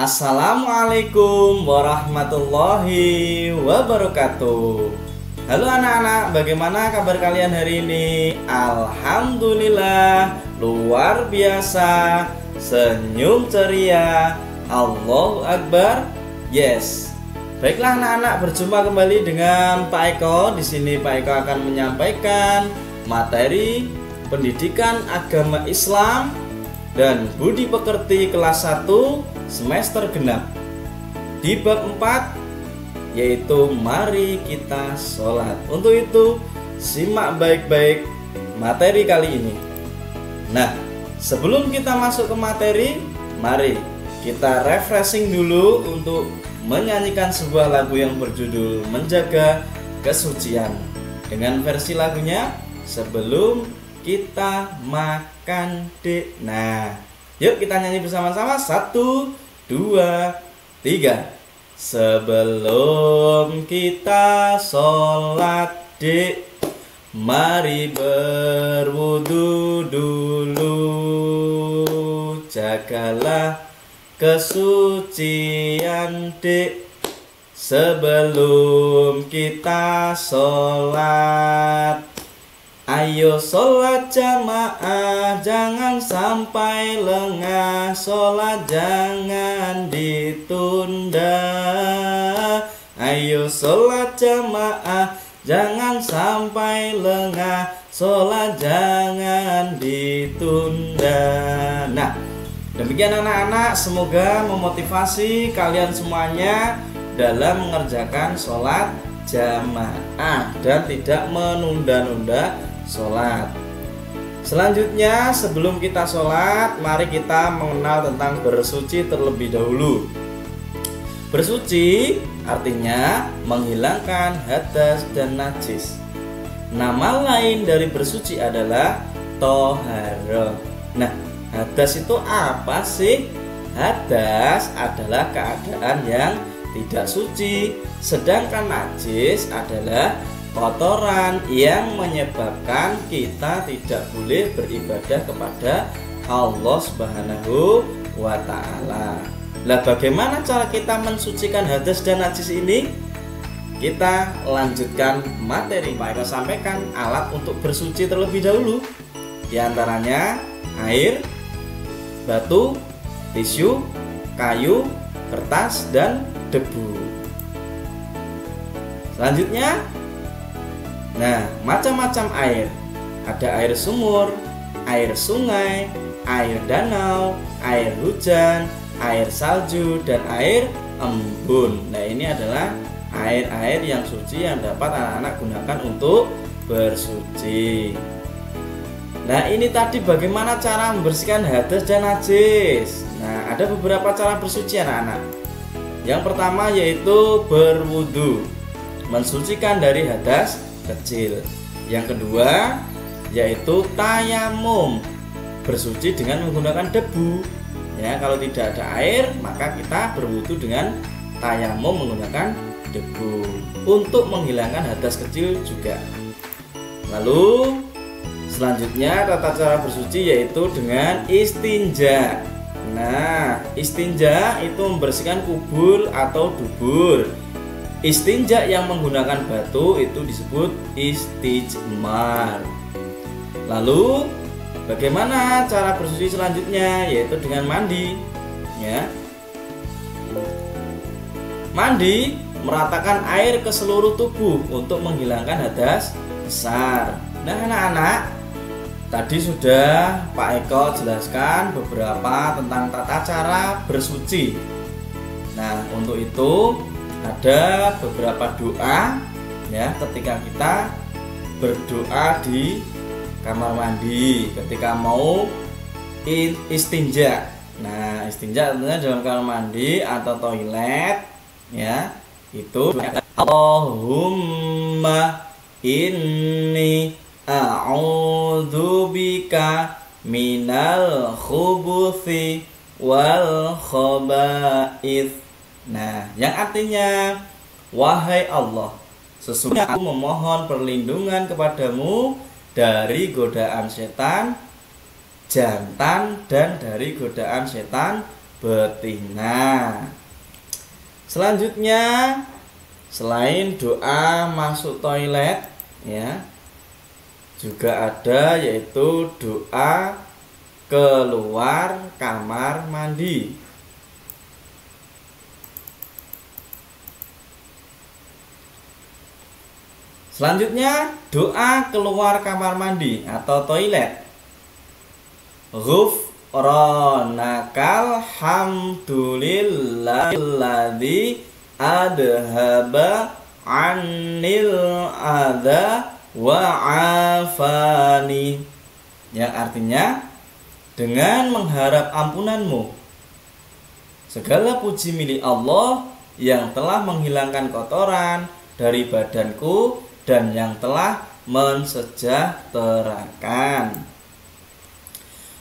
Assalamualaikum warahmatullahi wabarakatuh. Halo anak-anak, bagaimana kabar kalian hari ini? Alhamdulillah, luar biasa, senyum ceria, Allahu Akbar. Yes. Baiklah anak-anak, berjumpa kembali dengan Pak Eko. Di sini Pak Eko akan menyampaikan materi pendidikan agama Islam dan budi pekerti kelas 1 semester genap di bab 4, yaitu mari kita sholat. Untuk itu simak baik-baik materi kali ini. Nah, sebelum kita masuk ke materi, mari kita refreshing dulu untuk menyanyikan sebuah lagu yang berjudul Menjaga Kesucian dengan versi lagunya Sebelum Kita Makan Dek. Nah, yuk kita nyanyi bersama-sama. 1, 2, 3. Sebelum kita sholat dek, mari berwudu dulu. Jagalah kesucian dek, sebelum kita sholat. Ayo sholat jamaah, jangan sampai lengah. Sholat jangan ditunda. Ayo sholat jamaah, jangan sampai lengah. Sholat jangan ditunda. Nah, demikian anak-anak, semoga memotivasi kalian semuanya dalam mengerjakan sholat jamaah dan tidak menunda-nunda sholat. Selanjutnya, sebelum kita sholat, mari kita mengenal tentang bersuci terlebih dahulu. Bersuci artinya menghilangkan hadas dan najis. Nama lain dari bersuci adalah toharoh. Nah, hadas itu apa sih? Hadas adalah keadaan yang tidak suci, sedangkan najis adalah kotoran yang menyebabkan kita tidak boleh beribadah kepada Allah Subhanahu wa Ta'ala. Nah, bagaimana cara kita mensucikan hadas dan najis ini? Kita lanjutkan materi. Pak Eko sampaikan alat untuk bersuci terlebih dahulu. Di antaranya air, batu, tisu, kayu, kertas, dan debu. Selanjutnya, nah, macam-macam air. Ada air sumur, air sungai, air danau, air hujan, air salju, dan air embun. Nah, ini adalah air-air yang suci yang dapat anak-anak gunakan untuk bersuci. Nah, ini tadi bagaimana cara membersihkan hadas dan najis. Nah, ada beberapa cara bersuci anak-anak. Yang pertama yaitu berwudu, mensucikan dari hadas kecil. Yang kedua yaitu tayamum, bersuci dengan menggunakan debu. Ya, kalau tidak ada air, maka kita berwudu dengan tayamum menggunakan debu untuk menghilangkan hadas kecil juga. Lalu selanjutnya tata cara bersuci yaitu dengan istinja. Nah, istinja itu membersihkan kubul atau dubur. Istinja yang menggunakan batu itu disebut istijmar. Lalu bagaimana cara bersuci selanjutnya? Yaitu dengan mandi. Ya, mandi meratakan air ke seluruh tubuh untuk menghilangkan hadas besar. Nah anak-anak, tadi sudah Pak Eko jelaskan beberapa tentang tata cara bersuci. Nah, untuk itu ada beberapa doa ya ketika kita berdoa di kamar mandi ketika mau istinja. Nah, istinja tentunya dalam kamar mandi atau toilet ya. Itu Allahumma inni a'udzubika minal khubuthi wal khaba'ith. Nah, yang artinya, wahai Allah, sesungguhnya aku memohon perlindungan kepadamu dari godaan setan jantan dan dari godaan setan betina. Selanjutnya, selain doa masuk toilet ya, juga ada yaitu doa keluar kamar mandi. Selanjutnya, doa keluar kamar mandi atau toilet. Ghufranakal hamdulillahilladzi adhaba anil adha wa afani. Yang artinya, dengan mengharap ampunanmu, segala puji milik Allah yang telah menghilangkan kotoran dari badanku dan yang telah mensejahterakan.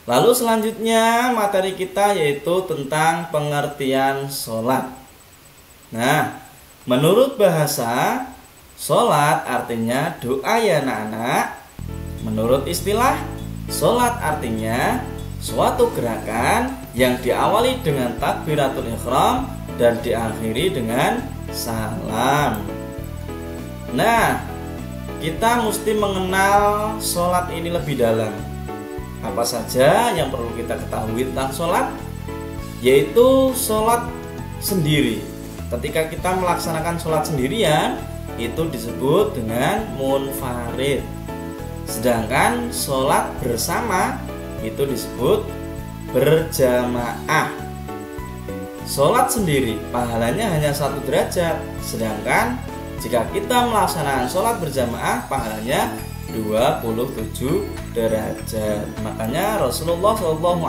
Lalu selanjutnya materi kita yaitu tentang pengertian sholat. Nah, menurut bahasa, sholat artinya doa ya anak-anak. Menurut istilah, sholat artinya suatu gerakan yang diawali dengan takbiratul ihram dan diakhiri dengan salam. Nah, kita mesti mengenal sholat ini lebih dalam. Apa saja yang perlu kita ketahui tentang sholat? Yaitu sholat sendiri. Ketika kita melaksanakan sholat sendirian, itu disebut dengan munfarid. Sedangkan sholat bersama itu disebut berjamaah. Sholat sendiri pahalanya hanya 1 derajat, sedangkan jika kita melaksanakan sholat berjamaah pahalanya 27 derajat. Makanya Rasulullah SAW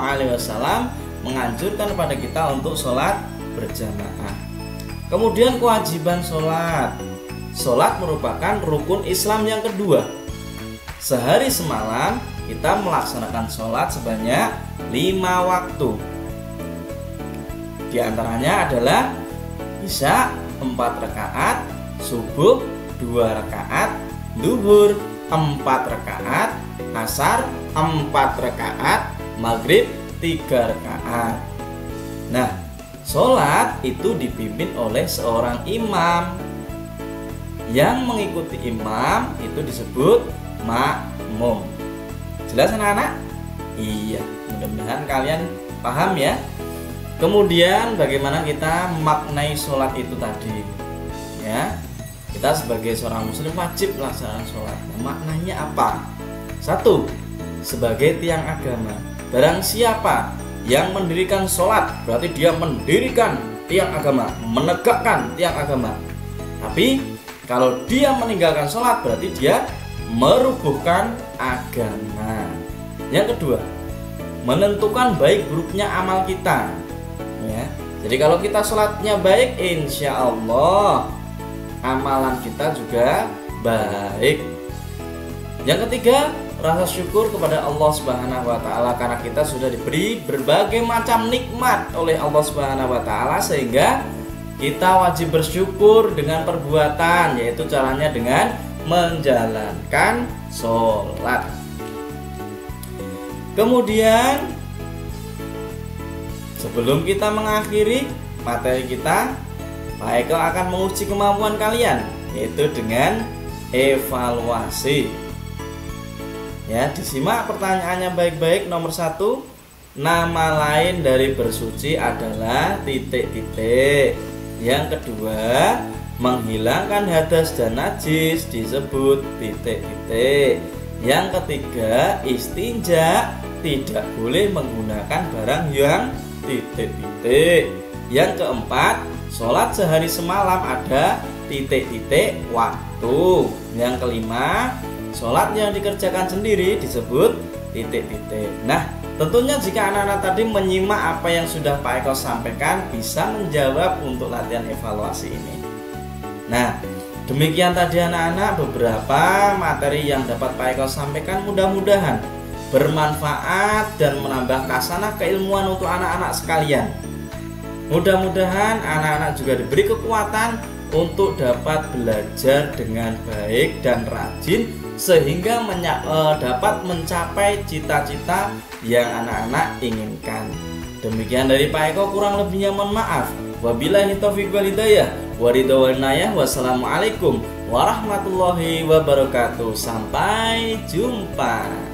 menganjurkan kepada kita untuk sholat berjamaah. Kemudian kewajiban sholat. Sholat merupakan rukun Islam yang kedua. Sehari semalam kita melaksanakan sholat sebanyak 5 waktu. Di antaranya adalah Isya 4 rakaat, subuh 2 rakaat, duhur 4 rakaat, asar 4 rakaat, maghrib 3 rakaat. Nah, sholat itu dipimpin oleh seorang imam. Yang mengikuti imam itu disebut makmum. Jelas anak-anak? Iya, mudah-mudahan kalian paham ya. Kemudian bagaimana kita maknai sholat itu tadi ya. Kita sebagai seorang muslim wajib melaksanakan sholat. Nah, maknanya apa? 1. Sebagai tiang agama. Barang siapa yang mendirikan sholat, berarti dia mendirikan tiang agama, menegakkan tiang agama. Tapi kalau dia meninggalkan sholat, berarti dia merubuhkan agama. Yang kedua, menentukan baik buruknya amal kita ya. Jadi kalau kita sholatnya baik, insya Allah amalan kita juga baik. Yang ketiga, rasa syukur kepada Allah Subhanahu wa taala karena kita sudah diberi berbagai macam nikmat oleh Allah Subhanahu wa taala, sehingga kita wajib bersyukur dengan perbuatan, yaitu caranya dengan menjalankan sholat. Kemudian sebelum kita mengakhiri materi kita, Pak Eko akan menguji kemampuan kalian, yaitu dengan evaluasi. Ya, disimak pertanyaannya baik-baik. Nomor 1, nama lain dari bersuci adalah titik-titik. Yang kedua, menghilangkan hadas dan najis disebut titik-titik. Yang ketiga, istinja tidak boleh menggunakan barang yang titik-titik. Yang keempat, sholat sehari semalam ada titik-titik waktu. Yang kelima, sholat yang dikerjakan sendiri disebut titik-titik. Nah, tentunya jika anak-anak tadi menyimak apa yang sudah Pak Eko sampaikan, bisa menjawab untuk latihan evaluasi ini. Nah, demikian tadi anak-anak beberapa materi yang dapat Pak Eko sampaikan, mudah-mudahan bermanfaat dan menambah khasanah keilmuan untuk anak-anak sekalian. Mudah-mudahan anak-anak juga diberi kekuatan untuk dapat belajar dengan baik dan rajin, sehingga dapat mencapai cita-cita yang anak-anak inginkan. Demikian dari Pak Eko, kurang lebihnya mohon maaf. Wabillahi taufiq wal hidayah. Wassalamualaikum warahmatullahi wabarakatuh. Sampai jumpa.